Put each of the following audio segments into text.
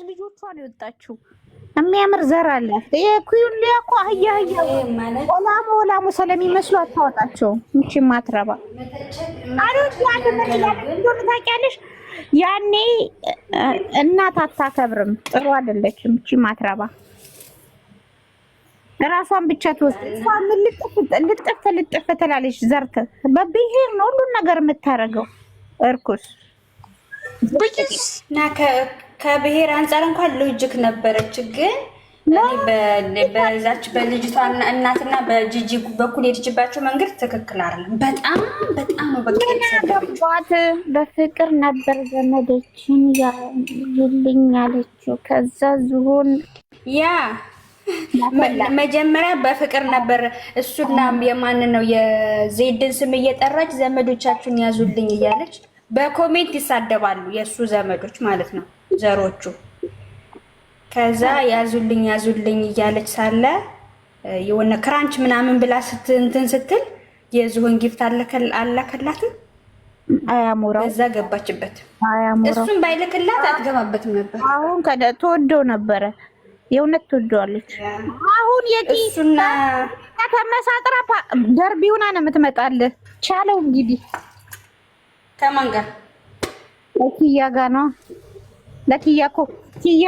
ልጆቿን የወጣችው የሚያምር ዘር አላት። የኩዩን ሊያቆ አህያ ወላሙ ስለሚመስሉ አታወጣቸውም። እቺ ማትረባ አሉት ታውቂያለሽ። ያኔ እናት አታከብርም። ጥሩ አይደለችም እቺ ማትረባ። ራሷን ብቻ ትወስድ እሷን ልጥፍ ትላለች። ዘርተ በብሄር ነው ሁሉን ነገር የምታረገው እርኩስ እና ከብሄር አንጻር እንኳን ሎጂክ ነበረች። ግን በዛች በልጅቷ እናትና በጂጂ በኩል የሄደችባቸው መንገድ ትክክል አይደለም። በጣም ነው በቃ ያገባት በፍቅር ነበር ዘመዶችን ይልኝ ያለችው። ከዛ ዝሆን ያ መጀመሪያ በፍቅር ነበር እሱና የማን ነው የዜድን ስም እየጠራች ዘመዶቻችሁን ያዙልኝ እያለች በኮሜንት ይሳደባሉ። የሱ ዘመዶች ማለት ነው ዘሮቹ። ከዛ ያዙልኝ እያለች ሳለ የሆነ ክራንች ምናምን ብላ እንትን ስትል የዝሆን ጊፍት አላከላት። አያሞራው እዛ ገባችበት። እሱም ባይልክላት አትገባበትም ነበር። አሁን ተወደው ነበረ። የእውነት ትወደዋለች። አሁን የኪሱና ከተመሳጥራ ደርቢውና ነው የምትመጣልህ። ቻለው እንግዲህ ከማን ጋር? ለኪያ ጋር ነው። ለኪያ እኮ ኪያ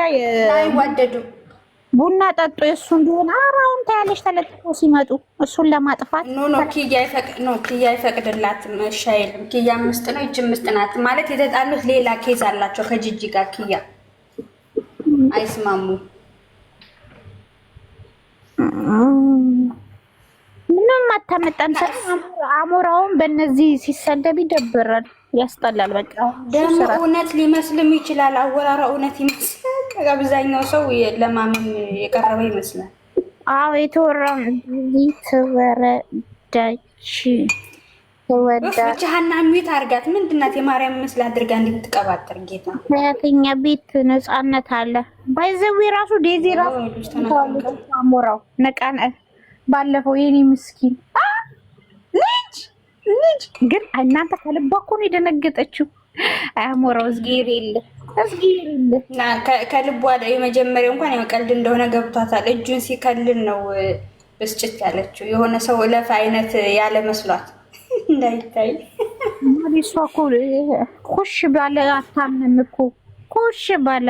አይዋደዱ ቡና ጠጡ የእሱ እንደሆነ አራውን ታያለሽ። ተለጥፎ ሲመጡ እሱን ለማጥፋት ኪያ አይፈቅድላትም። እሺ አይልም። ኪያ ምስጥ ነው እጅ ምስጥ ናት ማለት የተጣሉት ሌላ ኬዝ አላቸው ከጂጂ ጋር። ኪያ አይስማሙ። ምንም አታመጣም። አሞራውን በእነዚህ ሲሰደብ ይደብራል፣ ያስጠላል። በቃ ደግሞ እውነት ሊመስልም ይችላል። አወራራ እውነት ይመስላል። አብዛኛው ሰው ለማመን የቀረበ ይመስላል። አዎ የተወራው ብቻህና ሚት አርጋት ምንድናት? የማርያም ምስል አድርጋ እንድትቀባጥር ጌታ ከየትኛ ቤት ነፃነት አለ? ባይዘዌ ራሱ ዴዚ ራሱ አሞራው ነቃነ ባለፈው የኔ ምስኪን ልጅ ግን እናንተ ከልቧ እኮ ነው የደነገጠችው። አሞራው እዝጊር የለ እና ከልቧ የመጀመሪያው እንኳን ያቀልድ እንደሆነ ገብቷታል። እጁን ሲከልል ነው ብስጭት ያለችው። የሆነ ሰው እለፍ አይነት ያለ መስሏት እንዳይታይ እሷ እኮ ኮሽ ባለ አታምንም እኮ ኮሽ ባለ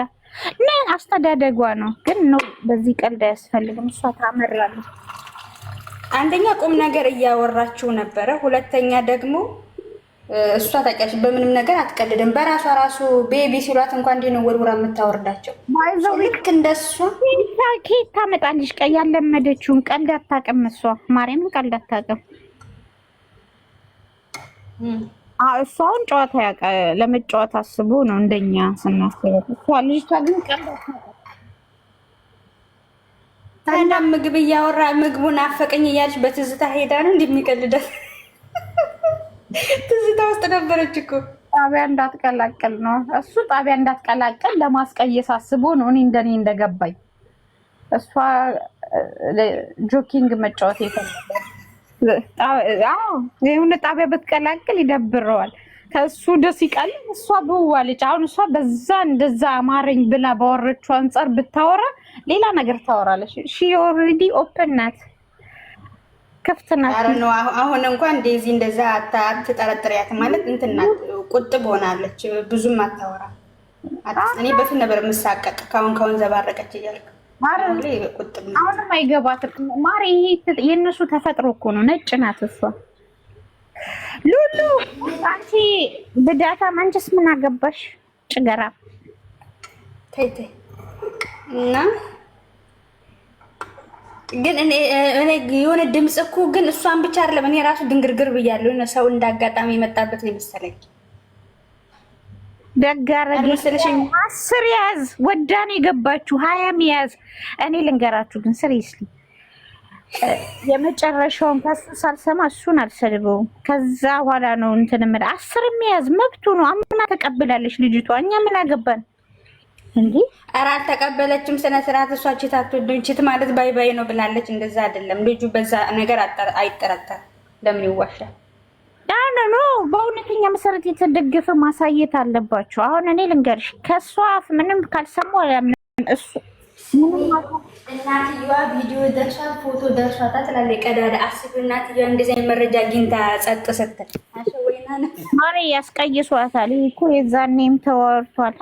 አስተዳደጓ ነው። ግን ነው በዚህ ቀልድ አያስፈልግም። እሷ ታመራለች። አንደኛ ቁም ነገር እያወራችው ነበረ። ሁለተኛ ደግሞ እሷ ታውቂያለሽ በምንም ነገር አትቀልድም። በራሷ ራሱ ቤቢ ሲሏት እንኳን እንዲህ ነው ወርውራ የምታወርዳቸው። ልክ እንደሷ ኬት ታመጣልሽ? ያለመደችውን ቀልድ አታውቅም እሷ። ማርያምን ቀልድ አታውቅም። እሷ አሁን ጨዋታ ለመጫወት አስቦ ነው እንደኛ ስናስበው። እሷ ልጅቷ ግን ቀልድ አታውቅም። ታዲያ ምግብ እያወራ ምግቡን አፈቀኝ እያለች በትዝታ ሄዳ ነው እንደሚቀልዳት። ትዝታ ውስጥ ነበረች እኮ። ጣቢያ እንዳትቀላቀል ነው እሱ። ጣቢያ እንዳትቀላቀል ለማስቀየስ አስቦ ነው። እኔ እንደገባኝ እሷ ጆኪንግ መጫወት የፈለገ የሆነ ጣቢያ ብትቀላቅል ይደብረዋል። ከእሱ ደስ ይቃል። እሷ ብዋለች። አሁን እሷ በዛ እንደዛ አማረኝ ብላ ባወረችው አንጻር ብታወራ ሌላ ነገር ታወራለች። ሺ ኦልሬዲ ኦፕን ናት፣ ክፍት ናት። አሁን እንኳን ዴዚ እንደዛ አትጠረጥሪያት ማለት እንትን ናት፣ ቁጥብ ሆናለች። ብዙም አታወራ። እኔ በፊት ነበር የምሳቀቅ ካሁን ዘባረቀች እያልኩ አሁንም አይገባትም። ማር ይሄ የእነሱ ተፈጥሮ እኮ ነው። ነጭ ናት እሷ። ሉሉ አንቺ ብዳታ አንቺስ ምን አገባሽ? ጭገራ ተይቴ እና ግን እኔ የሆነ ድምጽ እኮ ግን እሷን ብቻ አይደለም እኔ ራሱ ድንግርግር ብያለሁ። የሆነ ሰው እንዳጋጣሚ የመጣበት ነው መሰለኝ። ደጋረገ ስለሽኝ 10 ያዝ ወዳኔ የገባችሁ 20 ያዝ። እኔ ልንገራችሁ ግን ሲሪየስሊ የመጨረሻውን ከሱ ሳልሰማ እሱን አልሰድበውም። ከዛ በኋላ ነው እንትን ማለት 10 ያዝ መብቱ ነው። አምና ተቀበላለች ልጅቷ። እኛ ምን አገባን እንዴ? ኧረ አልተቀበለችም። ስነ ስርዓት እሷ ቺት አትወድም። ቺት ማለት ባይ ባይ ነው ብላለች። እንደዛ አይደለም ልጁ በዛ ነገር አይጠረጠር። ለምን ይዋሻል? ዳና ኖ በእውነተኛ መሰረት የተደገፈ ማሳየት አለባቸው። አሁን እኔ ልንገርሽ ከሷ አፍ ምንም ካልሰማሁ አላምንም። እሱ እናትየዋ ቪዲዮ ደርሷት ፎቶ ደርሷት ትላለች። ቀዳዳ አስብ እናትየዋ እንደዚህ መረጃ አግኝታ ጸጥ ስትል አሸወይና ማሬ ያስቀይሷታል። ይሄ እኮ የዛኔም ተወርቷል።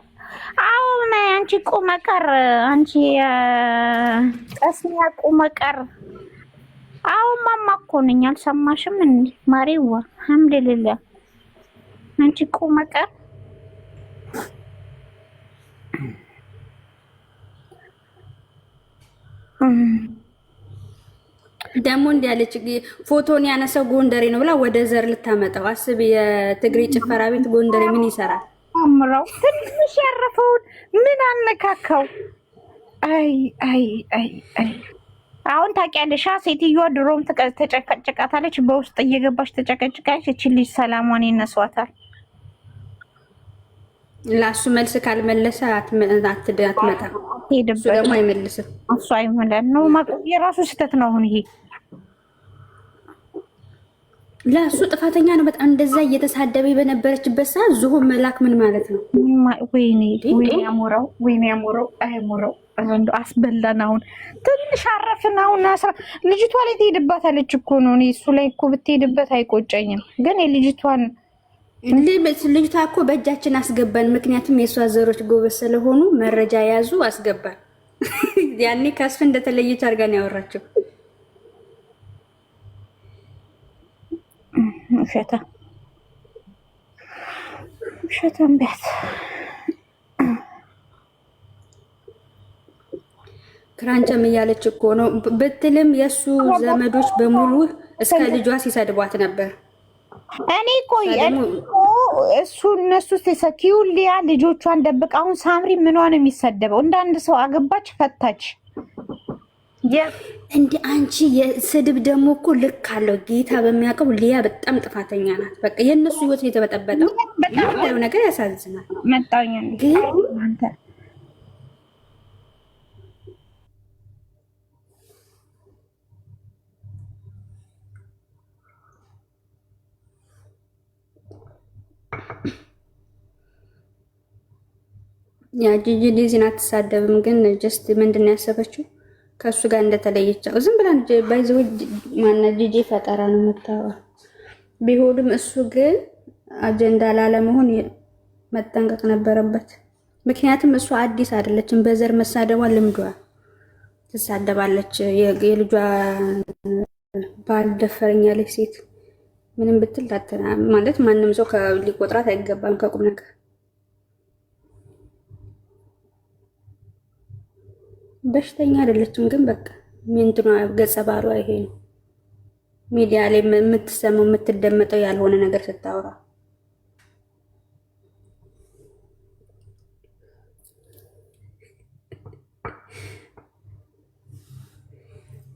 አሁን አንቺ ቁመቀር አንቺ ቀስሚያ ቁመቀር አሁን ማማ እኮ ነኝ አልሰማሽም እንዴ ማሬዋ? አልሐምዱሊላህ አንቺ ቁመቀር ደግሞ እንዲህ ያለች ፎቶን ያነሳው ጎንደሬ ነው ብላ ወደ ዘር ልታመጣው አስብ። የትግሬ ጭፈራ ቤት ጎንደሬ ምን ይሰራል? አምራው ትንሽ ያረፈውን ምን አነካካው? አይ አይ አይ አይ አሁን ታውቂያለሽ፣ ሴትዮዋ ድሮም ተጨቀጭቃታለች። በውስጥ እየገባች ተጨቀጭቃለች። እቺ ልጅ ሰላሟን ይነሷታል። ላሱ መልስ ካልመለሰ አትመጣም። እሱ ደግሞ አይመልስም። እሱ አይመለስ ነው የራሱ ስህተት ነው። አሁን ይሄ ለእሱ ጥፋተኛ ነው በጣም። እንደዛ እየተሳደበ በነበረችበት ሰዓት ዝሆን መላክ ምን ማለት ነው? ወይኔ ያሞራው፣ ወይኔ ያሞራው፣ አይሞራው አስበላን። አሁን ትንሽ አረፍን። አሁን ልጅቷ ላይ ትሄድባታለች እኮ ነው። እኔ እሱ ላይ እኮ ብትሄድበት አይቆጨኝም፣ ግን የልጅቷን ልጅቷ እኮ በእጃችን አስገባን። ምክንያቱም የእሷ ዘሮች ጎበዝ ስለሆኑ መረጃ ያዙ አስገባን። ያኔ ከስፍ እንደተለየች አድርጋን ያወራችው ውሸታም ቢያት ክራንቸም እያለች እኮ ነው ብትልም የእሱ ዘመዶች በሙሉ እስከ ልጇ ሲሰድቧት ነበር። እኔ ቆይ እሱ እነሱ ሲሰኪውሊያ ልጆቿን ደብቅ። አሁን ሳምሪ ምኗን የሚሰደበው? እንዳንድ ሰው አገባች ፈታች። እንደ አንቺ የስድብ ደግሞ እኮ ልክ አለው። ጌታ በሚያውቀው ሊያ በጣም ጥፋተኛ ናት። በቃ የእነሱ ህይወት የተበጠበጠው በጣም ነገር ያሳዝናል። መጣኛ ግን አንተ ያ ጂጂ ዲዚን አትሳደብም፣ ግን ጀስት ምንድን ነው ያሰበችው ከእሱ ጋር እንደተለየችው ዝም ብላ ባይዘው ማና ጂጂ ፈጠራ ነው የምታወራው። ቢሆንም እሱ ግን አጀንዳ ላለመሆን መጠንቀቅ ነበረበት። ምክንያቱም እሱ አዲስ አይደለችም፣ በዘር መሳደቧን ልምዷ ትሳደባለች። የልጇ ባል ደፈረኛለች ሴት ምንም ብትል ማለት ማንም ሰው ሊቆጥራት አይገባም ከቁም ነገር። በሽተኛ አይደለችም፣ ግን በቃ ምንድን ነው ገጸ ባህሪዋ ይሄ ነው። ሚዲያ ላይ የምትሰማው የምትደመጠው ያልሆነ ነገር ስታወራ